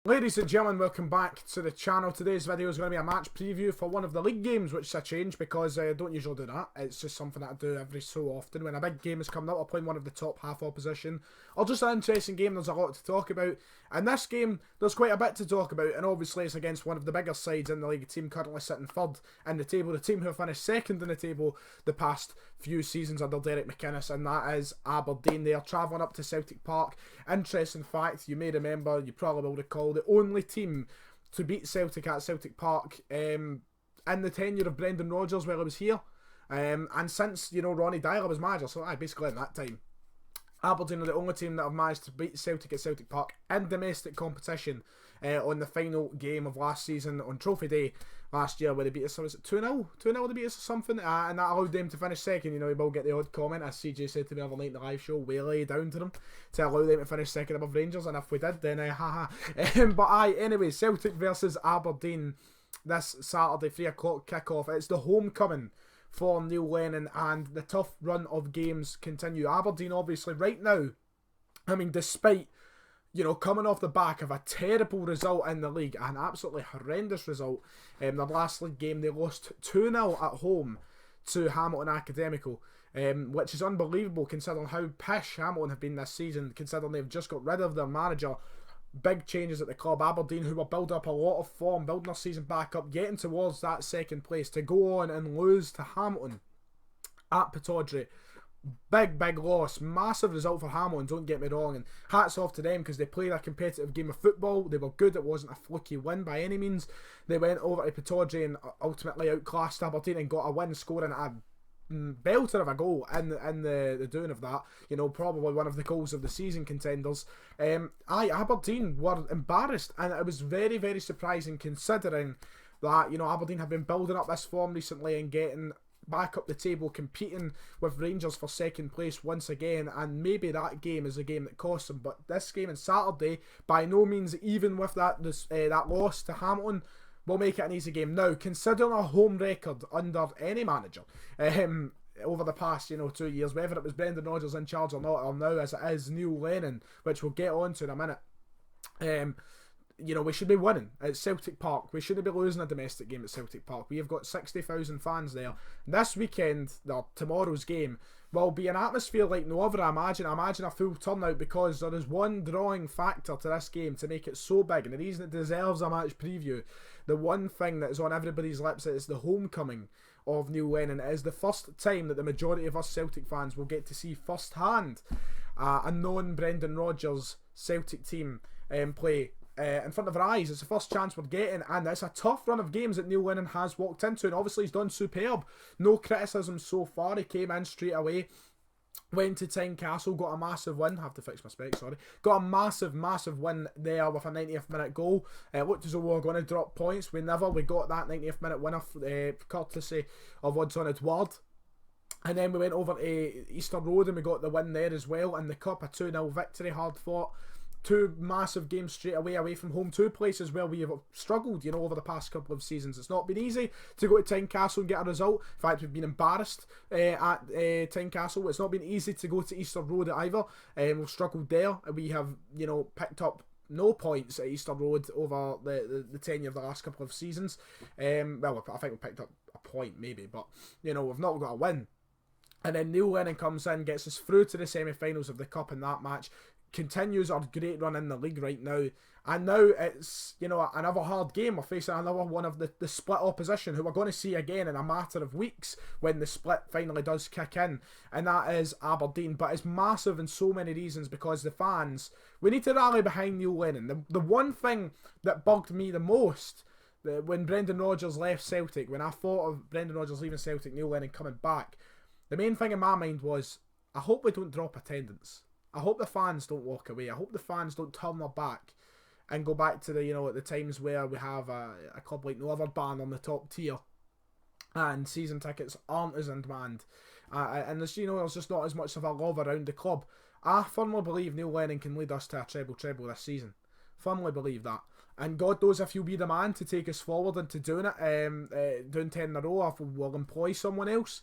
Ladies and gentlemen, welcome back to the channel. Today's video is going to be a match preview for one of the league games, which is a change because I don't usually do that. It's just something that I do every so often. When a big game is coming up, I'll play one of the top half opposition, or just an interesting game. There's a lot to talk about. And this game, there's quite a bit to talk about, and obviously it's against one of the bigger sides in the league, a team currently sitting third in the table, the team who have finished second in the table the past few seasons under Derek McInnes, and that is Aberdeen. They are travelling up to Celtic Park. Interesting fact, you may remember, you probably will recall, the only team to beat Celtic at Celtic Park in the tenure of Brendan Rodgers while he was here, and since, you know, Ronnie Dyler was manager, so basically in that time, Aberdeen are the only team that have managed to beat Celtic at Celtic Park in domestic competition on the final game of last season on Trophy Day last year, where they beat us. So was it 2-0? 2-0 they beat us or something? And that allowed them to finish second. You know, we will get the odd comment, as CJ said to me the other night in the live show, we lay down to them to allow them to finish second above Rangers, and if we did, then haha. Anyway, Celtic versus Aberdeen this Saturday, 3 o'clock kick-off. It's the homecoming for Neil Lennon, and the tough run of games continue. Aberdeen, obviously, right now, I mean, despite, you know, coming off the back of a terrible result in the league, an absolutely horrendous result, their last league game, they lost 2-0 at home to Hamilton Academical, which is unbelievable considering how pish Hamilton have been this season, considering they've just got rid of their manager. Big changes at the club. Aberdeen, who were building up a lot of form, building their season back up, getting towards that second place, to go on and lose to Hamilton at Pittodrie. Big loss. Massive result for Hamilton, don't get me wrong, and hats off to them because they played a competitive game of football. They were good. It wasn't a fluky win by any means. They went over to Pittodrie and ultimately outclassed Aberdeen and got a win, scoring a belter of a goal in the doing of that. You know, probably one of the goals of the season contenders. Aberdeen were embarrassed, and it was very surprising considering that, you know, Aberdeen have been building up this form recently and getting back up the table, competing with Rangers for second place once again, and maybe that game is a game that cost them. But this game on Saturday, by no means, even with that loss to Hamilton, will make it an easy game. Now, considering a home record under any manager over the past, you know, 2 years, whether it was Brendan Rodgers in charge or not, or now as it is Neil Lennon, which we'll get on to in a minute, you know, we should be winning at Celtic Park. We shouldn't be losing a domestic game at Celtic Park. We have got 60,000 fans there. This weekend, tomorrow's game, will be an atmosphere like no other, I imagine. I imagine a full turnout, because there is one drawing factor to this game to make it so big, and the reason it deserves a match preview, the one thing that is on everybody's lips, is the homecoming of Neil Lennon. It is the first time that the majority of us Celtic fans will get to see firsthand a non-Brendan Rodgers Celtic team play in front of our eyes. It's the first chance we're getting, and it's a tough run of games that Neil Lennon has walked into, and obviously he's done superb. No criticism so far. He came in straight away, went to Tynecastle, got a massive win. I have to fix my specs, sorry. Got a massive win there with a 90th minute goal. It looked as though we were going to drop points. We got that 90th minute winner, courtesy of Odds on Edward. And then we went over to Easter Road and we got the win there as well in the Cup, a 2-0 victory, hard fought. 2 massive games straight away from home, 2 places where we have struggled, you know, over the past couple of seasons. It's not been easy to go to Tynecastle and get a result. In fact, we've been embarrassed at Tynecastle. It's not been easy to go to Easter Road either. We've struggled there. We have, you know, picked up no points at Easter Road over the tenure of the last couple of seasons. Well, I think we picked up a point maybe, but, you know, we've not got a win. And then Neil Lennon comes in, gets us through to the semi-finals of the Cup in that match, continues our great run in the league right now, and now it's, you know, another hard game. We're facing another one of the split opposition, who we're going to see again in a matter of weeks when the split finally does kick in, and that is Aberdeen. But it's massive in so many reasons, because the fans, we need to rally behind Neil Lennon. The one thing that bugged me the most when Brendan Rodgers left Celtic, when I thought of Brendan Rodgers leaving Celtic, Neil Lennon coming back, the main thing in my mind was, I hope we don't drop attendance. I hope the fans don't walk away. I hope the fans don't turn their back and go back to the, you know, at the times where we have a club like no other band on the top tier and season tickets aren't as in demand, and there's, you know, there's just not as much of a love around the club. I firmly believe Neil Lennon can lead us to a treble this season. Firmly believe that. And God knows if he'll be the man to take us forward into doing it, doing 10 in a row, or if we'll employ someone else.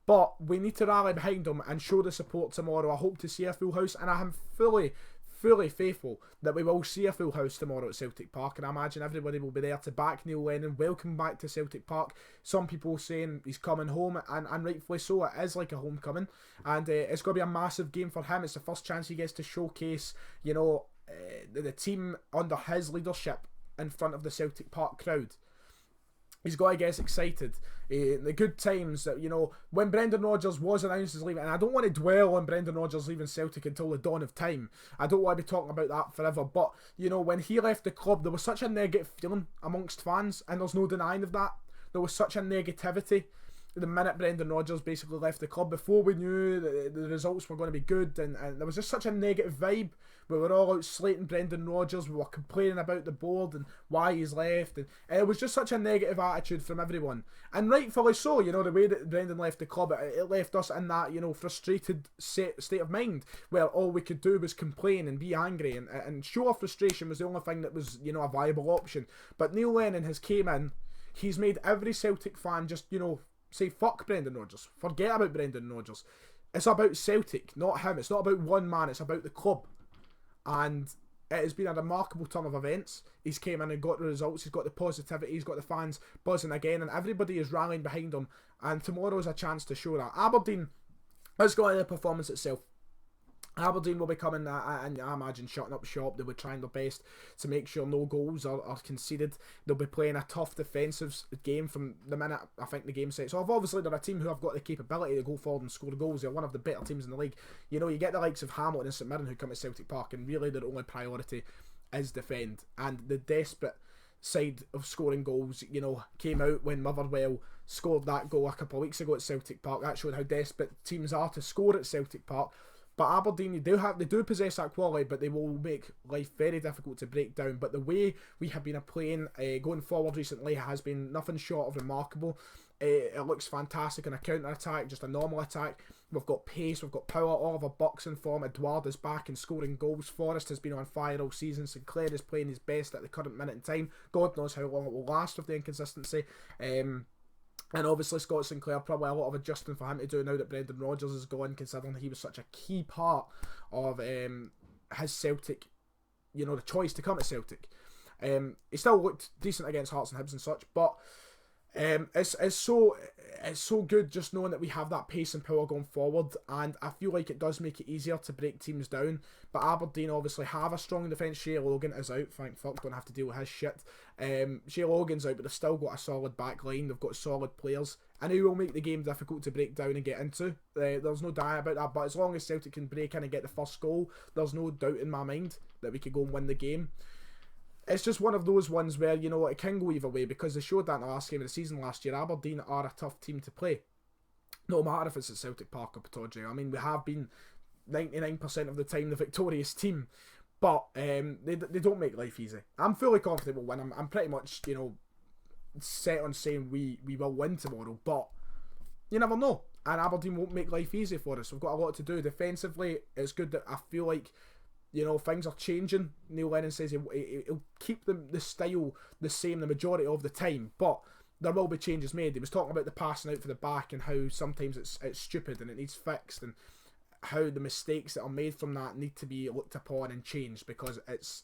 But we need to rally behind him and show the support tomorrow. I hope to see a full house, and I am fully fully faithful that we will see a full house tomorrow at Celtic Park, and I imagine everybody will be there to back Neil Lennon. Welcome back to Celtic Park. Some people saying he's coming home, and rightfully so. It is like a homecoming, and it's going to be a massive game for him. It's the first chance he gets to showcase, the team under his leadership in front of the Celtic Park crowd. He's got to get excited. The good times that, when Brendan Rodgers was announced as leaving, and I don't want to dwell on Brendan Rodgers leaving Celtic until the dawn of time. I don't want to be talking about that forever. But, when he left the club, there was such a negative feeling amongst fans, and there's no denying of that. There was such a negativity the minute Brendan Rodgers basically left the club, before we knew that the results were going to be good, and there was just such a negative vibe. We were all out slating Brendan Rodgers, we were complaining about the board and why he's left, and it was just such a negative attitude from everyone, and rightfully so. The way that Brendan left the club, it left us in that frustrated state of mind where all we could do was complain and be angry, and show our frustration was the only thing that was a viable option. But Neil Lennon has came in, he's made every Celtic fan just say fuck Brendan Rodgers, forget about Brendan Rodgers. It's about Celtic, not him. It's not about one man, it's about the club. And it has been a remarkable turn of events. He's came in and got the results, he's got the positivity, he's got the fans buzzing again, and everybody is rallying behind him, and tomorrow is a chance to show that. Aberdeen, let's go into the performance itself. Aberdeen will be coming, and I imagine, shutting up shop. They will be trying their best to make sure no goals are conceded. They'll be playing a tough defensive game from the minute I think the game sets off. Obviously, they're a team who have got the capability to go forward and score goals. They're one of the better teams in the league. You get the likes of Hamilton and St Mirren who come to Celtic Park, and really their only priority is defend. And the desperate side of scoring goals, came out when Motherwell scored that goal a couple of weeks ago at Celtic Park. That showed how desperate teams are to score at Celtic Park. But Aberdeen, they do possess that quality, but they will make life very difficult to break down. But the way we have been playing going forward recently has been nothing short of remarkable. It looks fantastic in a counter-attack, just a normal attack. We've got pace, we've got power, all of our bucks in form. Edouard is back and scoring goals. Forrest has been on fire all season. Sinclair is playing his best at the current minute in time. God knows how long it will last with the inconsistency. And obviously Scott Sinclair, probably a lot of adjusting for him to do now that Brendan Rodgers is gone, considering he was such a key part of his Celtic, the choice to come to Celtic. He still looked decent against Hearts and Hibs and such, but it's so good just knowing that we have that pace and power going forward, and I feel like it does make it easier to break teams down. But Aberdeen obviously have a strong defence. Shea Logan is out, thank fuck, don't have to deal with his shit. Shea Logan's out, but they've still got a solid back line, they've got solid players, and it will make the game difficult to break down and get into. There's no doubt about that, but as long as Celtic can break in and get the first goal, there's no doubt in my mind that we could go and win the game. It's just one of those ones where, it can go either way, because they showed that in the last game of the season last year. Aberdeen are a tough team to play. No matter if it's at Celtic Park or Pittodrie. I mean, we have been 99% of the time the victorious team, but they don't make life easy. I'm fully confident we'll win. I'm pretty much, set on saying we will win tomorrow, but you never know. And Aberdeen won't make life easy for us. We've got a lot to do. Defensively, it's good that I feel like things are changing. Neil Lennon says he'll keep the style the same the majority of the time, but there will be changes made. He was talking about the passing out for the back and how sometimes it's stupid and it needs fixed, and how the mistakes that are made from that need to be looked upon and changed, because it's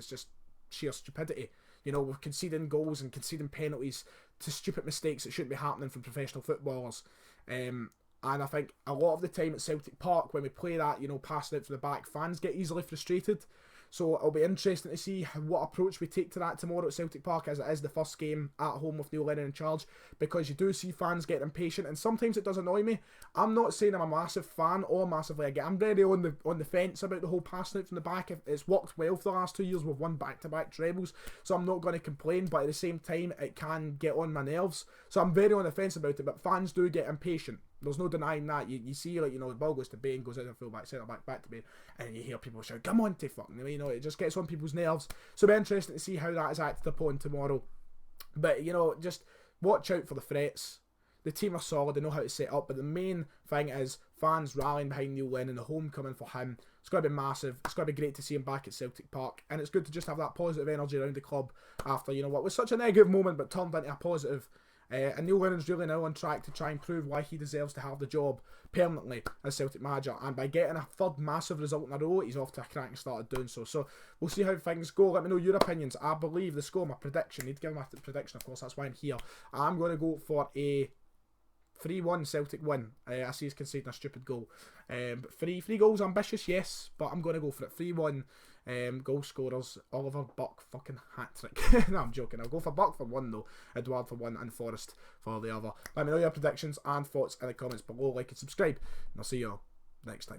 just sheer stupidity. We're conceding goals and conceding penalties to stupid mistakes that shouldn't be happening from professional footballers. And I think a lot of the time at Celtic Park, when we play that, passing out for the back, fans get easily frustrated. So it'll be interesting to see what approach we take to that tomorrow at Celtic Park, as it is the first game at home with Neil Lennon in charge, because you do see fans getting impatient, and sometimes it does annoy me. I'm not saying I'm a massive fan or massively against. I'm very on the fence about the whole passing out from the back. It's worked well for the last 2 years. We've won back-to-back trebles, so I'm not going to complain, but at the same time, it can get on my nerves. So I'm very on the fence about it, but fans do get impatient. There's no denying that. You see, the ball goes to Bain, goes out and full back, centre back to Bain, and you hear people shout, "Come on, to fucking," it just gets on people's nerves. So it'll be interesting to see how that is acted upon tomorrow. But, just watch out for the threats. The team are solid, they know how to set up, but the main thing is fans rallying behind Neil Lennon, the homecoming for him. It's going to be massive. It's going to be great to see him back at Celtic Park, and it's good to just have that positive energy around the club after, what was such a negative moment but turned into a positive And Neil Lennon's really now on track to try and prove why he deserves to have the job permanently as Celtic manager, and by getting a third massive result in a row, he's off to a cracking start at doing so. So we'll see how things go. Let me know your opinions. I believe the score, my prediction, need to give my prediction, of course, that's why I'm here. I'm going to go for a 3-1 Celtic win. I see he's conceding a stupid goal. But three goals ambitious, yes, but I'm going to go for it. 3-1. Goal scorers, Oliver Buck fucking hat-trick. No, I'm joking. I'll go for Buck for 1 though, Edouard for 1 and Forrest for the other. Let me know your predictions and thoughts in the comments below. Like and subscribe, and I'll see you all next time.